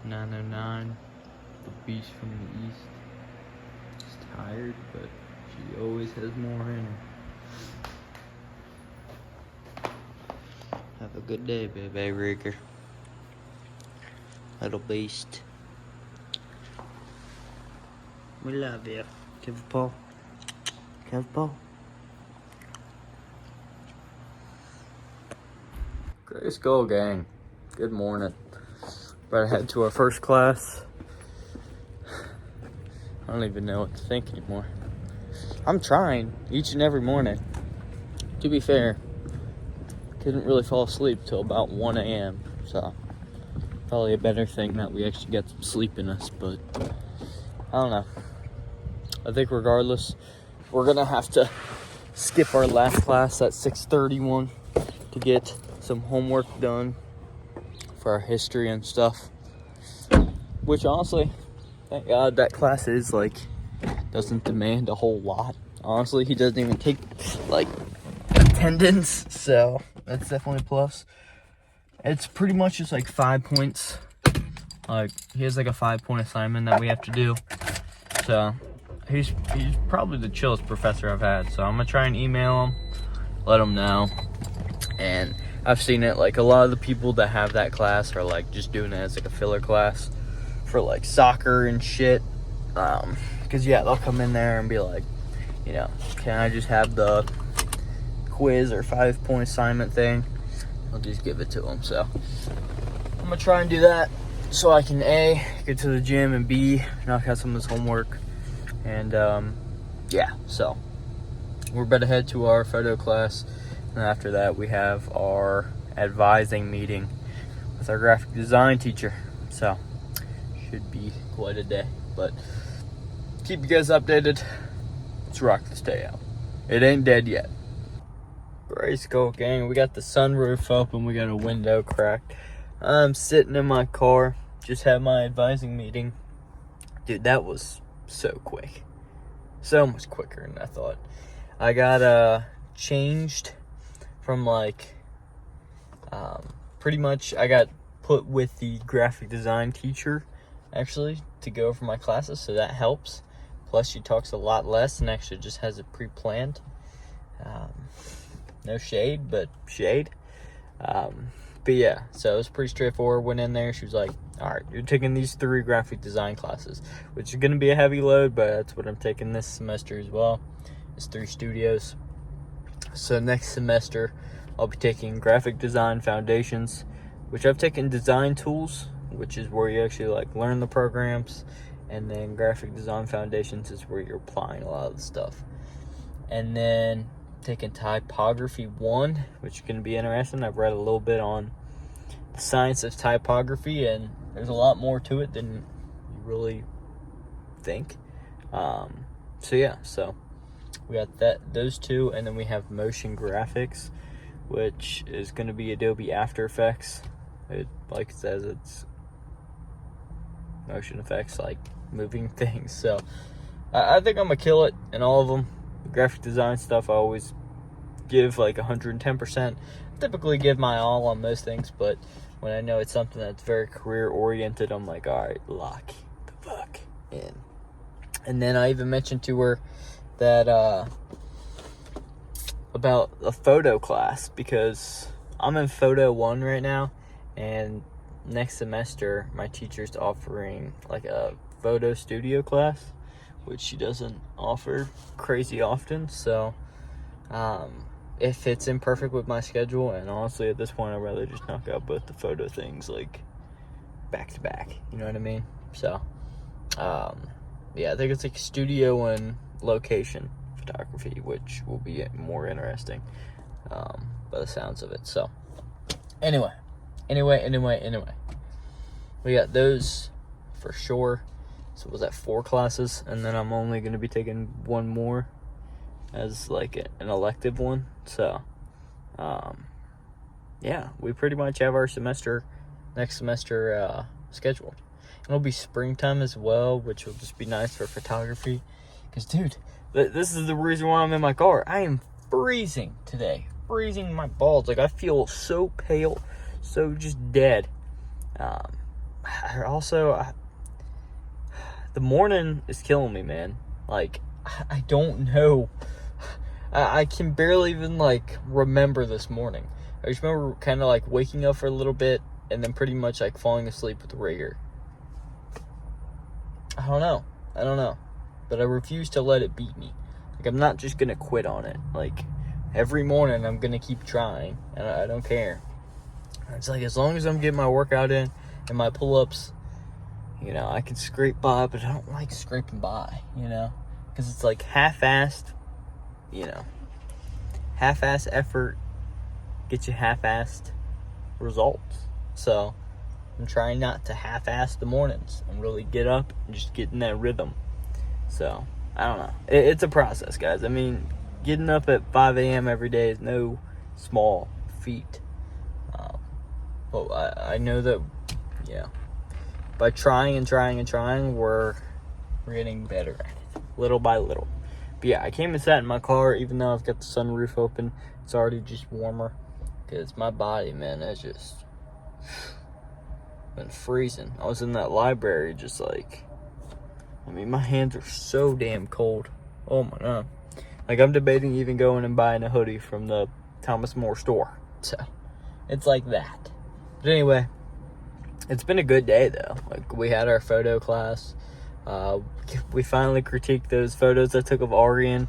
909, the beast from the east. She's tired, but she always has more in her. Have a good day, baby Rigger. Little beast. We love you. Give a paw. Give a paw. Gray Skull Gang. Good morning. About to head to our first class. I don't even know what to think anymore. I'm trying each and every morning. To be fair, couldn't really fall asleep till about 1 a.m. So, probably a better thing that we actually get some sleep in us, but I don't know. I think regardless, we're gonna have to skip our last class at 6:31 to get some homework done for our history and stuff. Which honestly, thank God that class is doesn't demand a whole lot. Honestly, he doesn't even take attendance, so that's definitely a plus. It's pretty much just 5 points. He has a 5-point assignment that we have to do. So he's probably the chillest professor I've had. So I'm gonna try and email him, let him know. And I've seen it a lot of the people that have that class are just doing it as a filler class for soccer and shit. Cause yeah, they'll come in there and be can I just have the quiz or 5-point assignment thing? I'll just give it to them. So I'm gonna try and do that so I can A, get to the gym, and B, knock out some of this homework. And yeah, so we're about to head to our photo class, and after that we have our advising meeting with our graphic design teacher. So should be quite a day, but keep you guys updated. Let's rock this day out. It ain't dead yet. Gray Skull Gang, we got the sunroof open, we got a window cracked. I'm sitting in my car, just had my advising meeting. Dude, that was so quick. So much quicker than I thought. I got changed from pretty much I got put with the graphic design teacher actually to go for my classes, so that helps. Plus she talks a lot less and actually just has it pre-planned. No shade, but shade. But yeah, so it was pretty straightforward. Went in there, she was like, all right, you're taking these 3 graphic design classes, which is going to be a heavy load, but that's what I'm taking this semester as well. It's 3 studios. So next semester, I'll be taking graphic design foundations, which I've taken design tools, which is where you actually learn the programs, and then graphic design foundations is where you're applying a lot of the stuff. And then taking typography 1, which is going to be interesting. I've read a little bit on the science of typography, and there's a lot more to it than you really think. So yeah, so we got those 2, and then we have motion graphics, which is going to be Adobe After Effects. It says it's motion effects, moving things. So I think I'm gonna kill it in all of them. The graphic design stuff I always give 110%. Typically give my all on most things, but when I know it's something that's very career oriented, I'm like, all right, lock the fuck in. And then I even mentioned to her that about a photo class, because I'm in photo 1 right now, and next semester my teacher's offering a photo studio class, which she doesn't offer crazy often. So it fits in perfect with my schedule, and honestly at this point I'd rather just knock out both the photo things back to back, you know what I mean? So yeah, I think it's studio and location photography, which will be more interesting by the sounds of it. So anyway, we got those for sure. So was that 4 classes, and then I'm only going to be taking 1 more as an elective one. So yeah, we pretty much have our next semester scheduled. It'll be springtime as well, which will just be nice for photography. Because dude, this is the reason why I'm in my car. I am freezing today, freezing my balls. I feel so pale, so just dead. the morning is killing me, man. Like, I don't know. I can barely even, like, remember this morning. I just remember kind of, like, waking up for a little bit and then pretty much, like, falling asleep with rigor. I don't know. But I refuse to let it beat me. Like, I'm not just going to quit on it. Like, every morning I'm going to keep trying, and I don't care. It's like, as long as I'm getting my workout in and my pull-ups, you know, I can scrape by, but I don't like scraping by, you know? Because it's like half-assed, you know. Half-assed effort gets you half-assed results. So, I'm trying not to half-ass the mornings and really get up and just get in that rhythm. So, I don't know. It's a process, guys. I mean, getting up at 5 a.m. every day is no small feat. But I know that, yeah, by trying and trying and trying, we're getting better at it, little by little. But yeah, I came and sat in my car, even though I've got the sunroof open. It's already just warmer, because my body, man, has just been freezing. I was in that library just like, I mean, my hands are so damn cold. Oh my God. Like, I'm debating even going and buying a hoodie from the Thomas More store. So, it's like that. But anyway, it's been a good day, though. Like, we had our photo class. We finally critiqued those photos I took of Arian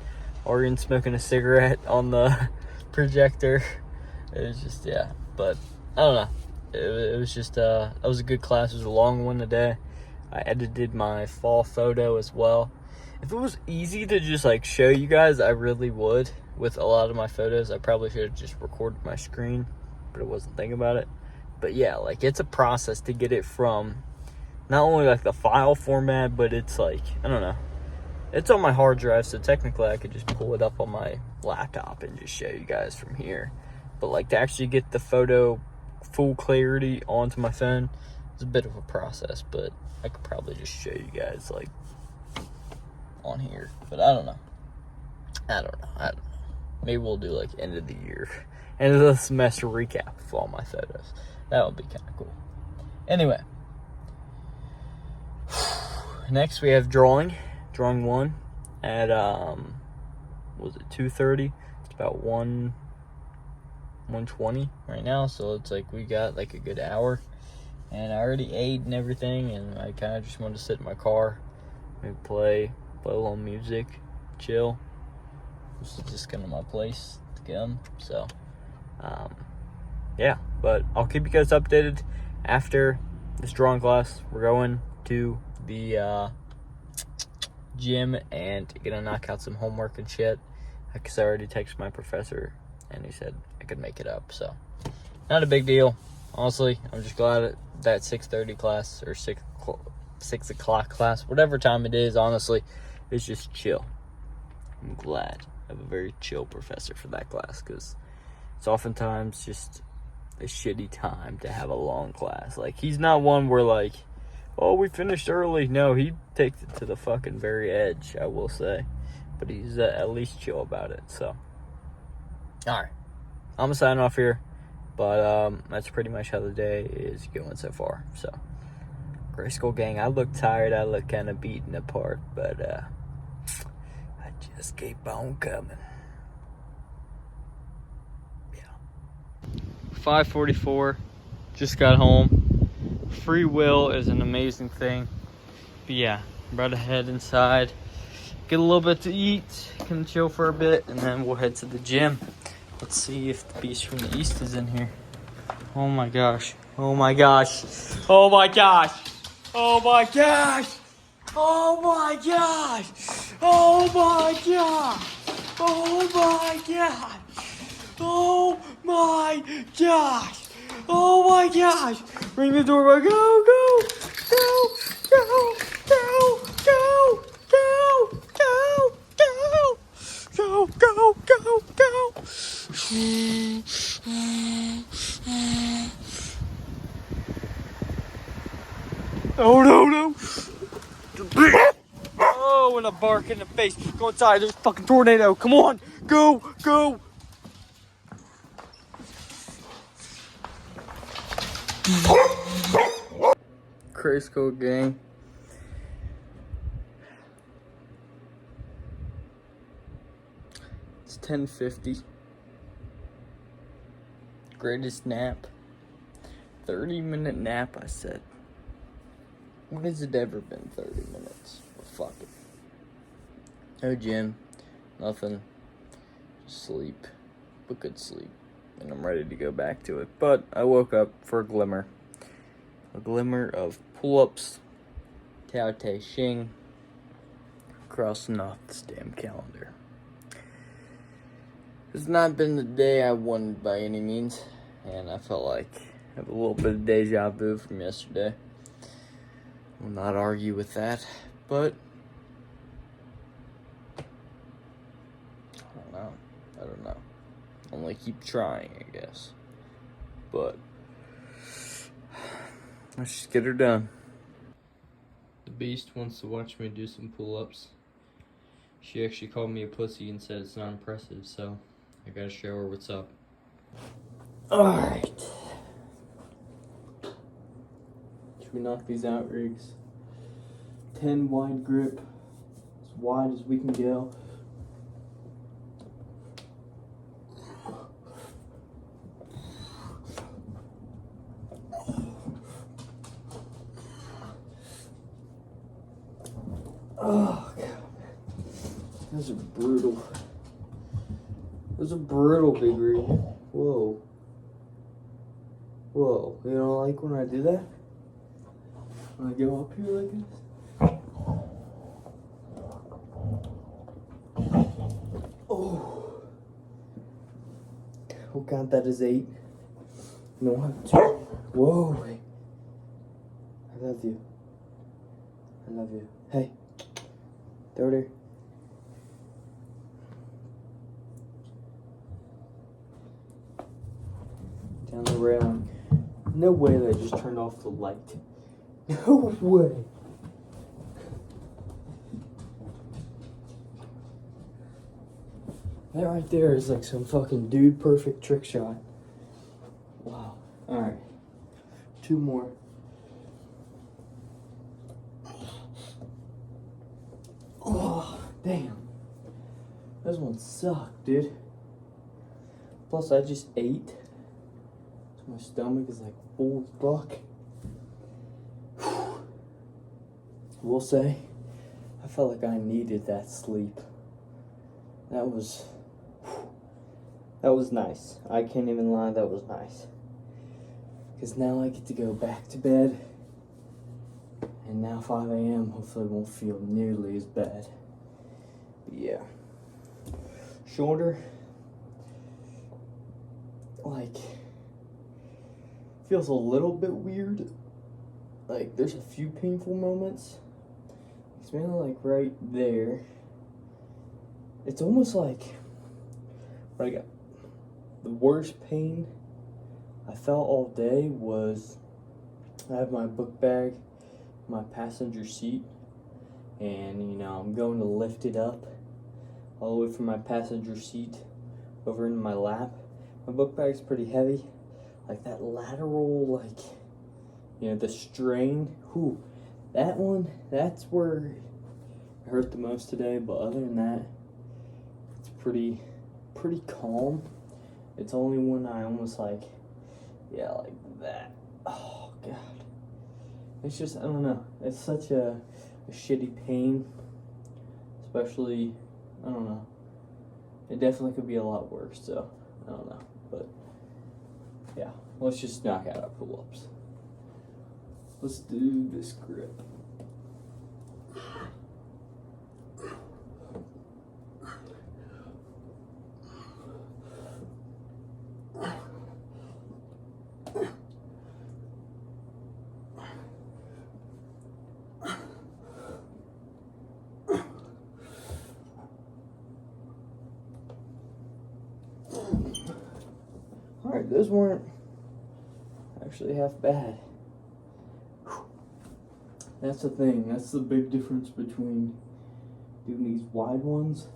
smoking a cigarette on the projector. It was just, yeah. But, I don't know. It was just, that was a good class. It was a long one today. I edited my fall photo as well. If it was easy to just, like, show you guys, I really would. With a lot of my photos, I probably should have just recorded my screen, but I wasn't thinking about it. But yeah, like, it's a process to get it from not only, like, the file format, but it's, like, I don't know. It's on my hard drive, so technically I could just pull it up on my laptop and just show you guys from here. But, like, to actually get the photo full clarity onto my phone, it's a bit of a process, but I could probably just show you guys, like, on here. But I don't know. Maybe we'll do, like, end of the year, end of the semester recap of all my photos. That would be kind of cool. Anyway. Next we have drawing 1 at, was it 2:30? It's about 1:20 right now, so it's like we got like a good hour. And I already ate and everything, and I kind of just wanted to sit in my car, maybe play a little music, chill. This is just kind of my place to come. So, yeah. But I'll keep you guys updated after this drawing class. We're going to the gym and gonna knock out some homework and shit. Because I already texted my professor, and he said I could make it up. So, not a big deal. Honestly, I'm just glad that 6:30 class or 6 o'clock class, whatever time it is, honestly, it's just chill. I'm glad I have a very chill professor for that class, because it's oftentimes just a shitty time to have a long class. Like, he's not one where, like, oh, we finished early. No, he takes it to the fucking very edge, I will say. But he's at least chill about it, so. Alright. I'm gonna sign off here. But that's pretty much how the day is going so far. So, Gray Skull Gang, I look tired. I look kind of beaten apart. But I just keep on coming. Yeah. 5:44. Just got home. Free will is an amazing thing. But yeah, I'm about to head inside. Get a little bit to eat. Can chill for a bit. And then we'll head to the gym. Let's see if the beast from the east is in here. Oh my gosh. Oh my gosh. Oh my gosh. Oh my gosh. Oh my gosh. Oh my gosh. Oh my gosh. Oh my gosh. Oh my gosh. Ring the doorbell. Go, go, go, go, go, go, go, go, go. Go, go, go, go. Oh, no. Oh, and a bark in the face. Go inside. There's a fucking tornado. Come on. Go, go. Crazy Cool Gang. It's 10:50. Greatest nap. 30-minute nap, I said. When has it ever been 30 minutes? Well, fuck it. No gym. Nothing. Just sleep. But good sleep. And I'm ready to go back to it. But I woke up for a glimmer. A glimmer of pull-ups. Tao Te Ching. Crossing off this damn calendar. It's not been the day I wanted by any means. And I felt like I have a little bit of deja vu from yesterday. Will not argue with that. But I don't know. Only keep trying, I guess. But let's just get her done. The beast wants to watch me do some pull-ups. She actually called me a pussy and said it's not impressive, so I gotta show her what's up. Alright. Should we knock these out, Riggs? 10 wide grip. As wide as we can go. Oh, God. Those are brutal. Those are brutal, Big Rig. Whoa. Whoa. You don't like when I do that? When I go up here like this? Oh. Oh, God, that is 8. No, I have 2. Whoa. I love you. I love you. Hey. Throw there. Down the railing. No way they just turned off the light. No way. That right there is like some fucking dude perfect trick shot. Wow. Alright. 2 more. Oh, damn. Those ones suck, dude. Plus, I just ate. So my stomach is like full as fuck. We'll say, I felt like I needed that sleep. That was nice. I can't even lie, that was nice. Because now I get to go back to bed. And now 5 a.m. hopefully won't feel nearly as bad. But yeah. Shoulder. Like, feels a little bit weird. Like, there's a few painful moments. It's mainly like right there. It's almost like I got the worst pain I felt all day was I have my book bag, my passenger seat, and you know, I'm going to lift it up all the way from my passenger seat over into my lap. My book bag's pretty heavy. Like that lateral, like, you know, the strain, whew, that one, that's where it hurt the most today. But other than that, it's pretty calm. It's only when I almost like, yeah, like that. Oh, God. It's just, I don't know. It's such a shitty pain. Especially, I don't know. It definitely could be a lot worse, so I don't know. But, yeah, let's just knock out our pull-ups. Let's do this grip. Alright, those weren't actually half bad. That's the thing, that's the big difference between doing these wide ones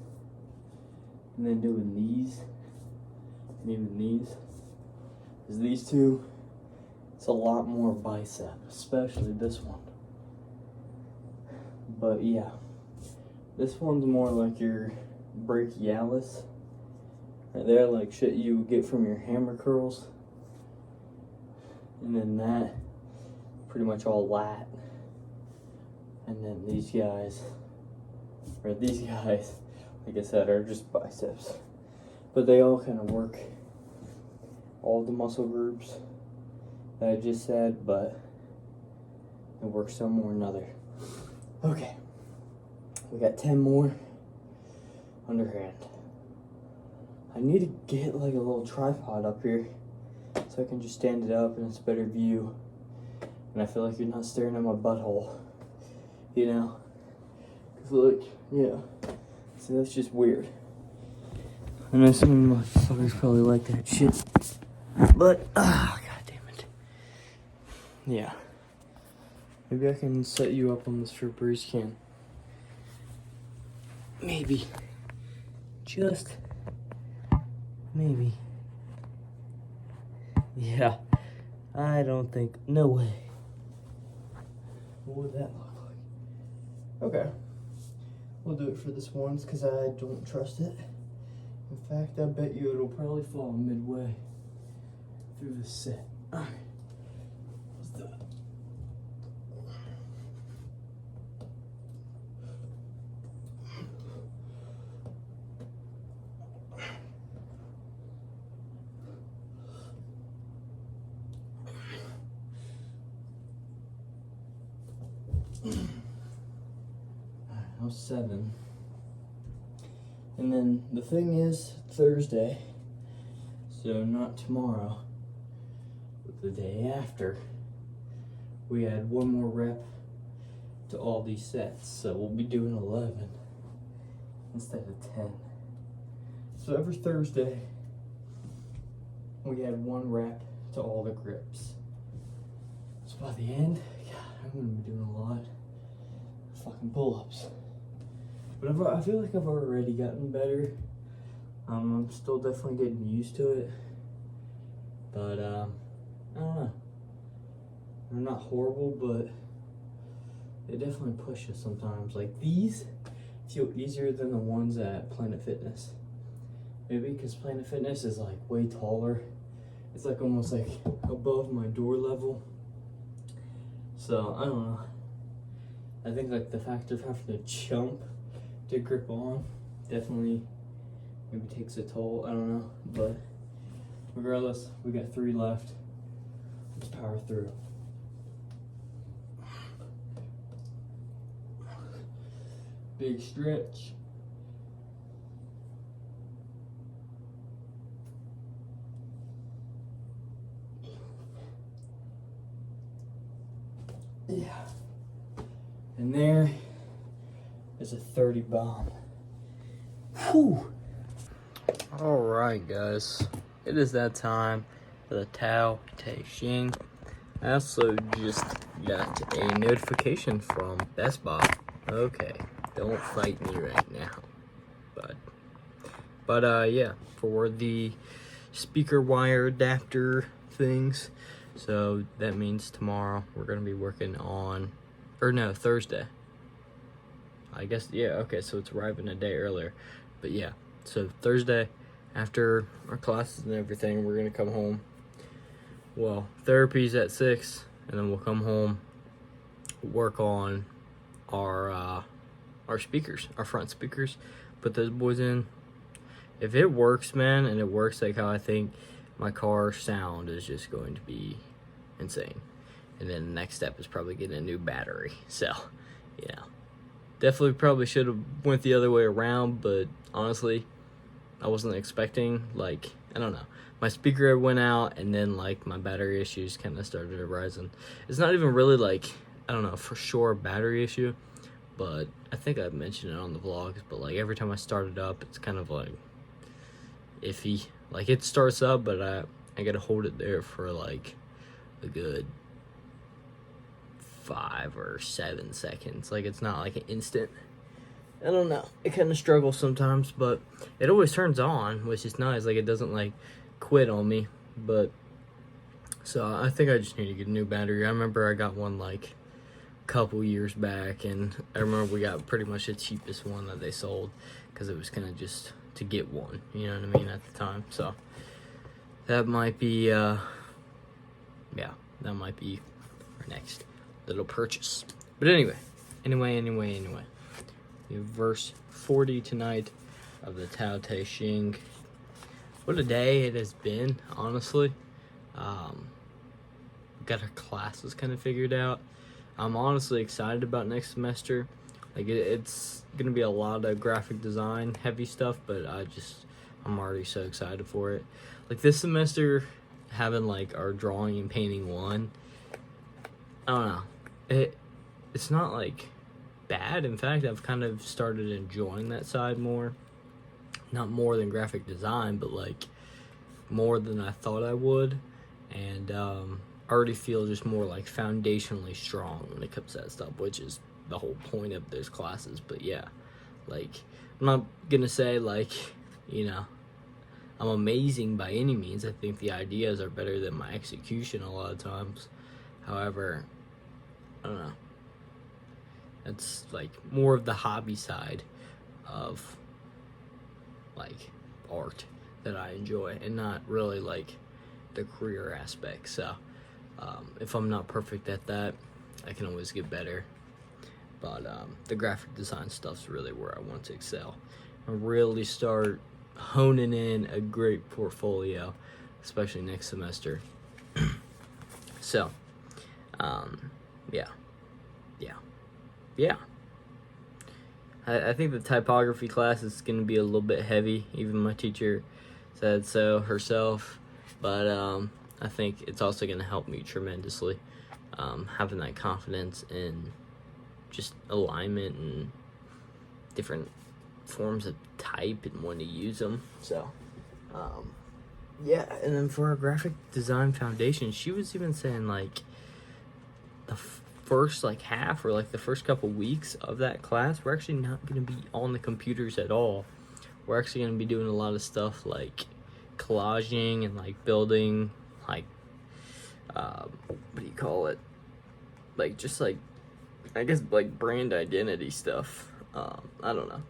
and then doing these and even these. Is these two, it's a lot more bicep, especially this one. But yeah, this one's more like your brachialis. Right there, like shit you get from your hammer curls. And then that, pretty much all lat. And then these guys, like I said, are just biceps. But they all kind of work all the muscle groups that I just said, but it works some more than other. Okay, we got 10 more underhand. I need to get like a little tripod up here so I can just stand it up and it's a better view. And I feel like you're not staring at my butthole, you know? Cause look, yeah, see that's just weird. I know some of my fuckers probably like that shit, but, god damn it. Yeah. Maybe I can set you up on this Febreze can. Maybe. Just maybe. Yeah. I don't think, no way. What would that look like? Okay. We'll do it for this once because I don't trust it. In fact, I bet you it'll probably fall midway through the set. Alright. Let's do it. That was 7. And then the thing is, Thursday, so not tomorrow, but the day after, we add 1 more rep to all these sets. So we'll be doing 11 instead of 10. So every Thursday, we add 1 rep to all the grips. So by the end, God, I'm gonna be doing a lot of fucking pull-ups. But I feel like I've already gotten better. I'm still definitely getting used to it. But, I don't know. They're not horrible, but they definitely push us sometimes. Like these feel easier than the ones at Planet Fitness. Maybe because Planet Fitness is like way taller. It's like almost like above my door level. So, I don't know. I think like the fact of having to jump to grip on definitely maybe takes a toll. I don't know, but regardless, we got 3 left. Let's power through. Big stretch. Yeah. And there is a 30 bomb. Whew. Alright guys, it is that time for the Tao Te Ching. I also just got a notification from Best Buy. Okay, don't fight me right now, but yeah, for the speaker wire adapter things. So that means tomorrow we're gonna be working on, or no, Thursday. I guess, yeah, okay, so it's arriving a day earlier. But yeah, so Thursday, after our classes and everything, we're gonna come home. Well, therapy's at 6, and then we'll come home, work on our speakers, our front speakers, put those boys in. If it works, man, and it works like how I think, my car sound is just going to be insane. And then the next step is probably getting a new battery. So, you know, definitely probably should have went the other way around, but honestly, I wasn't expecting, like, I don't know. My speaker went out, and then, like, my battery issues kind of started arising. It's not even really, like, I don't know, for sure a battery issue, but I think I mentioned it on the vlogs, but, like, every time I start it up, it's kind of, like, iffy. Like, it starts up, but I gotta hold it there for, like, a good 5 or 7 seconds. Like, it's not, like, an instant. I don't know. It kind of struggles sometimes, but it always turns on, which is nice. Like, it doesn't, like, quit on me. But So I think I just need to get a new battery. I remember I got one like a couple years back, and I remember we got pretty much the cheapest one that they sold because it was kind of just to get one, you know what I mean, at the time. So that might be, yeah, that might be our next little purchase. But anyway. We have verse 40 tonight of the Tao Te Ching. What a day it has been, honestly. Got our classes kind of figured out. I'm honestly excited about next semester. Like it's gonna be a lot of graphic design heavy stuff, but I'm already so excited for it. Like this semester, having like our drawing and painting one, I don't know. It's not like bad. In fact, I've kind of started enjoying that side more. Not more than graphic design, but like more than I thought I would. And I already feel just more like foundationally strong when it comes to that stuff, which is the whole point of those classes. But yeah, like I'm not gonna say like, you know, I'm amazing by any means. I think the ideas are better than my execution a lot of times. However, I don't know. That's like more of the hobby side of like art that I enjoy, and not really like the career aspect. So if I'm not perfect at that, I can always get better. But the graphic design stuff's really where I want to excel and really start honing in a great portfolio, especially next semester. So yeah. I think the typography class is going to be a little bit heavy. Even my teacher said so herself. But I think it's also going to help me tremendously. Having that confidence in just alignment and different forms of type and when to use them. So, yeah. And then for our graphic design foundation, she was even saying like the first like half or like the first couple weeks of that class, we're actually not going to be on the computers at all. We're actually going to be doing a lot of stuff like collaging and like building like what do you call it, like just like I guess like brand identity stuff. I don't know,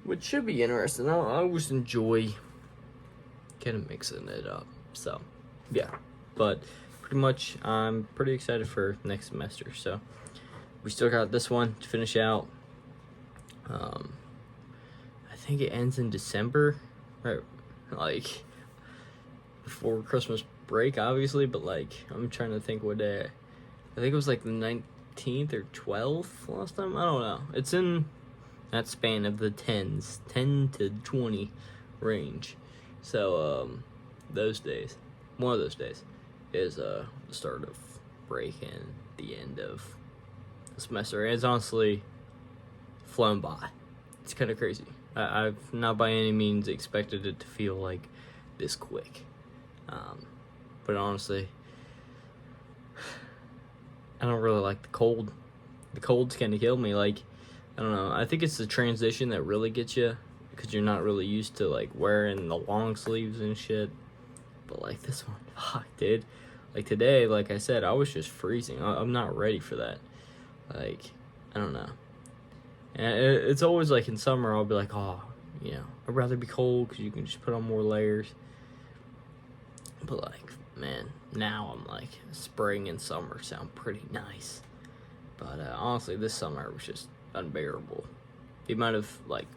which should be interesting. I always enjoy kind of mixing it up. So yeah, but pretty much I'm pretty excited for next semester. So we still got this one to finish out. I think it ends in December, right? Like before Christmas break, obviously, but like I'm trying to think what day. I think it was like the 19th or 12th last time. I don't know. It's in that span of the 10 to 20 range. So those days, one of those days is the start of break and the end of the semester. And it's honestly flown by. It's kind of crazy. I've not by any means expected it to feel like this quick. But honestly, I don't really like the cold. The cold's kind of killed me. Like, I don't know. I think it's the transition that really gets you, because you're not really used to like wearing the long sleeves and shit. But like this one, fuck, dude. Like today, like I said, I was just freezing. I'm not ready for that. Like, I don't know. And it's always like in summer, I'll be like, oh, you know, I'd rather be cold because you can just put on more layers. But like, man, now I'm like, spring and summer sound pretty nice. But honestly, this summer was just unbearable. The amount of like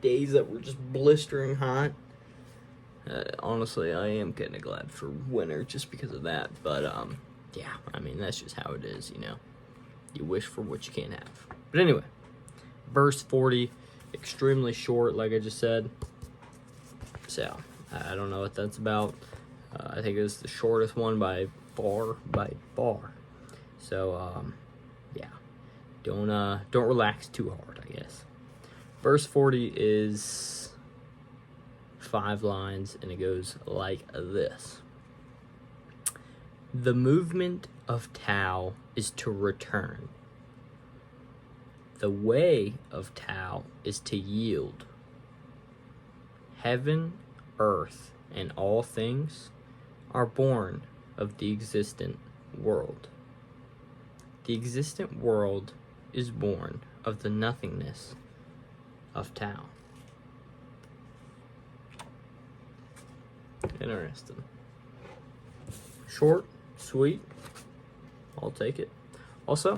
days that were just blistering hot. Honestly, I am kind of glad for winter just because of that. But yeah, I mean, that's just how it is, you know. You wish for what you can't have. But anyway, verse 40, extremely short, like I just said. So I don't know what that's about. I think it's the shortest one by far. So yeah, don't relax too hard, I guess. Verse 40 is 5 lines, and it goes like this. The movement of Tao is to return. The way of Tao is to yield. Heaven, earth, and all things are born of the existent world. The existent world is born of the nothingness of Tao. Interesting. Short, sweet. I'll take it. Also,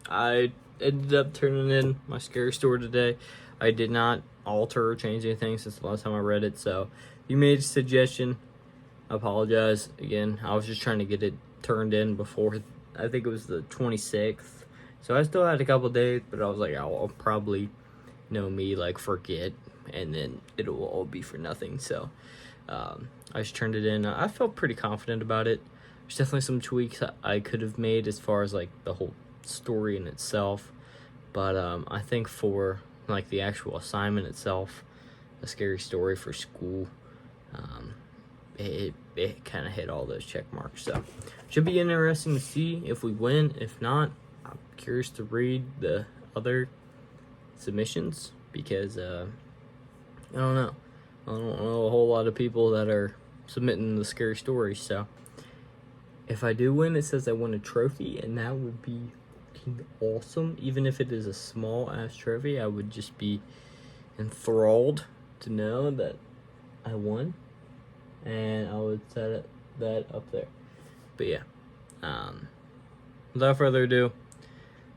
I ended up turning in my scary story today. I did not alter or change anything since the last time I read it, so if you made a suggestion, I apologize. Again, I was just trying to get it turned in before, I think it was the 26th. So I still had a couple days, but I was like, I'll probably, like forget, and then it'll all be for nothing. So I just turned it in. I felt pretty confident about it. There's definitely some tweaks I could have made as far as like the whole story in itself, but I think for like the actual assignment itself, a scary story for school, it kind of hit all those check marks. So should be interesting to see if we win. If not, I'm curious to read the other submissions, because I don't know a whole lot of people that are submitting the scary stories. So if I do win, it says I won a trophy, and that would be awesome. Even if it is a small ass trophy, I would just be enthralled to know that I won, and I would set that up there. But yeah, without further ado,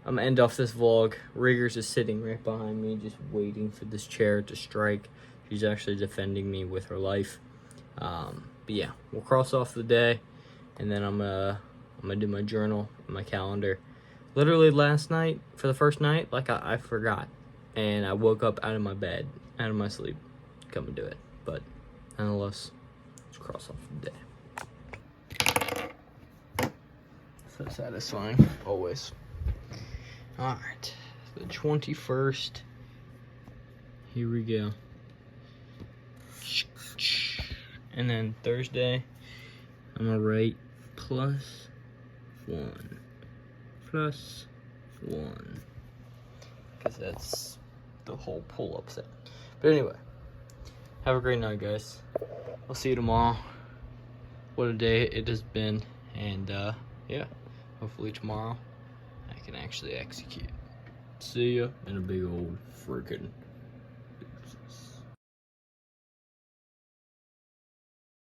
I'm gonna end off this vlog. Riggers is sitting right behind me, just waiting for this chair to strike. She's actually defending me with her life. But yeah, we'll cross off the day, and then I'm gonna do my journal, my calendar. Literally last night, for the first night, like I forgot, and I woke up out of my bed, out of my sleep, come and do it. But nonetheless, let's cross off the day. So satisfying, always. All right, the 21st. Here we go. And then Thursday, I'm gonna write +1. +1. Because that's the whole pull-up set. But anyway, have a great night, guys. I'll see you tomorrow. What a day it has been. And yeah, hopefully tomorrow I can actually execute. See ya in a big old freaking